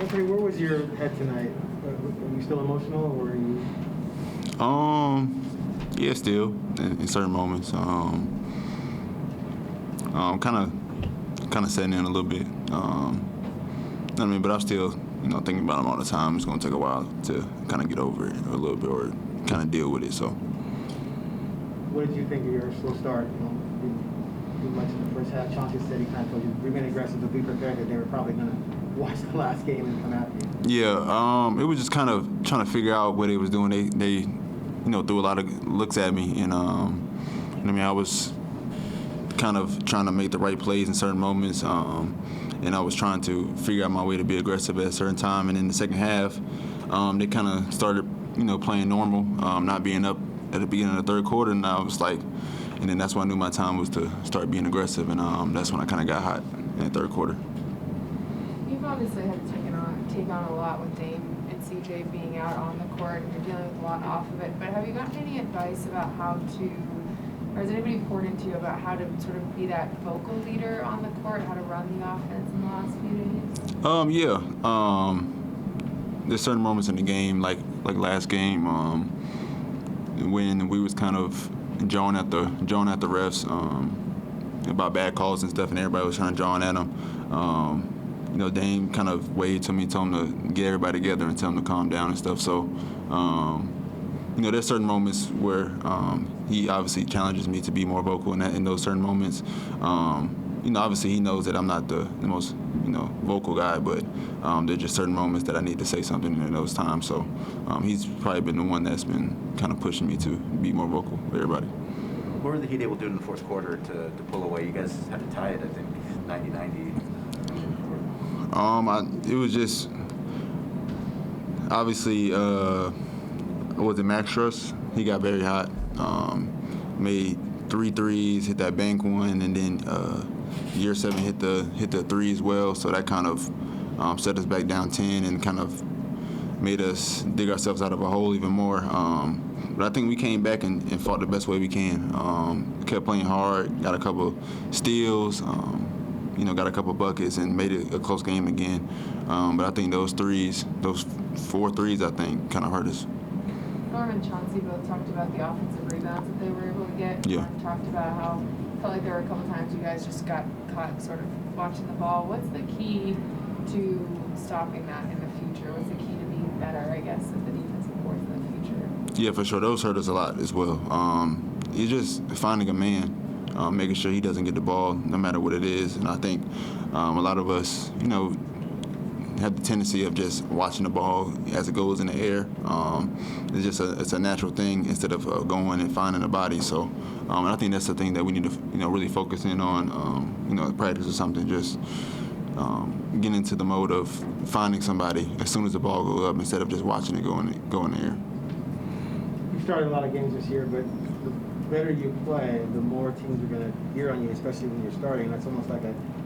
Anfernee, where was your head tonight? Are you still emotional, or were you? Yeah, still in certain moments. Kind of setting in a little bit. I mean, but I'm still, thinking about them all the time. It's gonna take a while to kind of get over it a little bit, or kind of deal with it. So. What did you think of your slow start? Did much in the first half. Chauncey said he kind of told you remain aggressive, but be prepared that they were probably gonna watch the last game and come after you. Yeah, it was just kind of trying to figure out what they was doing. They threw a lot of looks at me, and I was kind of trying to make the right plays in certain moments, and I was trying to figure out my way to be aggressive at a certain time. And in the second half, they kind of started, playing normal, not being up at the beginning of the third quarter, and I was like, and then that's when I knew my time was to start being aggressive, and that's when I kind of got hot in the third quarter. You've obviously had to take on a lot with Dame and CJ being out on the court, and you're dealing with a lot off of it. But have you gotten any advice about how to, or has anybody poured into you about how to sort of be that vocal leader on the court, how to run the offense in the last few days? Yeah. There's certain moments in the game, like last game, when we was kind of jawing at the refs about bad calls and stuff, and everybody was trying to jaw at them. Dame kind of waved to me, told him to get everybody together and tell him to calm down and stuff. So, there's certain moments where he obviously challenges me to be more vocal in those certain moments. Obviously he knows that I'm not the most, vocal guy, but there's just certain moments that I need to say something in those times. So he's probably been the one that's been kind of pushing me to be more vocal with everybody. What were the Heat able to do in the fourth quarter to pull away? You guys had to tie it, I think, 90-90. It was just obviously was it Max Struss? He got very hot. Made 3 threes, hit that bank one, and then year 7 hit the 3 as well. So that kind of set us back down 10 and kind of made us dig ourselves out of a hole even more. But I think we came back and fought the best way we can. Kept playing hard, got a couple steals, got a couple buckets and made it a close game again. But I think those 4 threes, I think, kind of hurt us. Norm and Chauncey both talked about the offensive rebounds that they were able to get. Yeah. Norm talked about how felt like there were a couple times you guys just got caught sort of watching the ball. What's the key to stopping that in the future? What's the key to being better, I guess, at the defensive boards in the future? Yeah, for sure. Those hurt us a lot as well. It's just finding a man, making sure he doesn't get the ball no matter what it is. And I think a lot of us, have the tendency of just watching the ball as it goes in the air. It's just it's a natural thing instead of going and finding a body. So, and I think that's the thing that we need to really focus in on. Practice or something. Just get into the mode of finding somebody as soon as the ball goes up instead of just watching it go in the air. You started a lot of games this year, but the better you play, the more teams are going to gear on you, especially when you're starting. That's almost like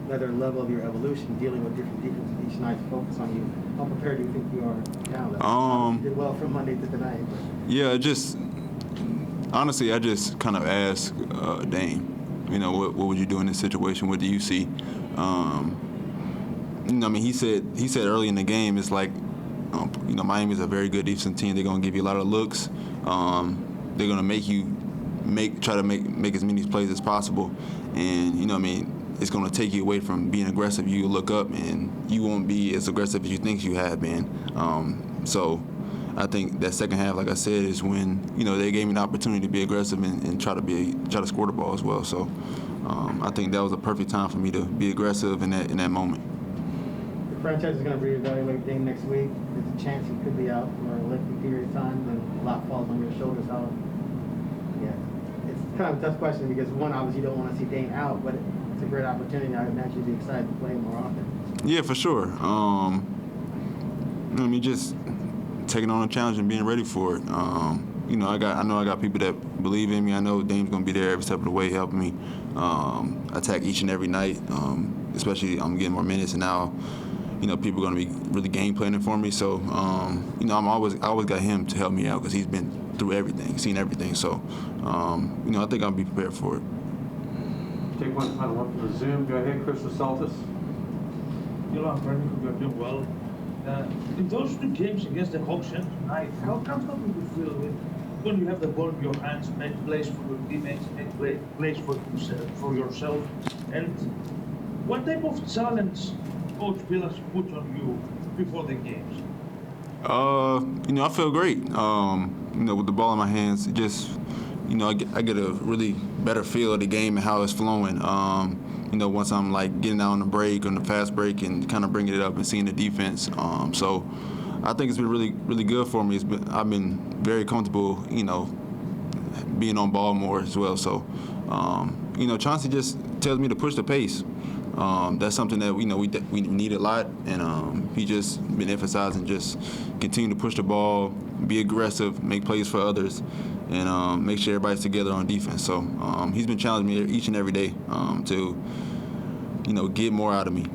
another level of your evolution, dealing with different defenses each night to focus on you. How prepared do you think you are now? You did well from Monday to tonight. But. Yeah, honestly, I just kind of asked Dame, what would you do in this situation? What do you see? He said early in the game, it's like, Miami's a very good defensive team. They're gonna give you a lot of looks. They're gonna try to make as many plays as possible, and it's gonna take you away from being aggressive. You look up and you won't be as aggressive as you think you have been. So I think that second half, like I said, is when they gave me the opportunity to be aggressive and try to score the ball as well. So I think that was a perfect time for me to be aggressive in that moment. The franchise is going to reevaluate Dame next week. There's a chance he could be out for a lengthy period of time, and a lot falls on your shoulders. It's kind of a tough question because one, obviously, you don't want to see Dame out, but it's a great opportunity. I would imagine you'd be excited to play more often. Yeah, for sure. Just taking on a challenge and being ready for it. I know I got people that believe in me. I know Dame's gonna be there every step of the way, helping me attack each and every night. Especially I'm getting more minutes, and now people are gonna be really game planning for me. So I always got him to help me out because he's been through everything, seen everything. So I think I'll be prepared for it. Take one final one from the Zoom. Go ahead, Chris Saltis. Anfernee, you're doing well. In those two games against the Hawks and tonight, how comfortable do you feel with when you have the ball in your hands, make plays for your teammates, make plays for yourself, and what type of challenge Coach Villas put on you before the games? I feel great. With the ball in my hands, I get a really better feel of the game and how it's flowing. Once I'm like getting out on the break, on the fast break, and kind of bringing it up and seeing the defense. So I think it's been really, really good for me. I've been very comfortable, being on ball more as well. So, Chauncey just tells me to push the pace. That's something that we need a lot, and he just been emphasizing just continue to push the ball, be aggressive, make plays for others, and make sure everybody's together on defense. So he's been challenging me each and every day to get more out of me.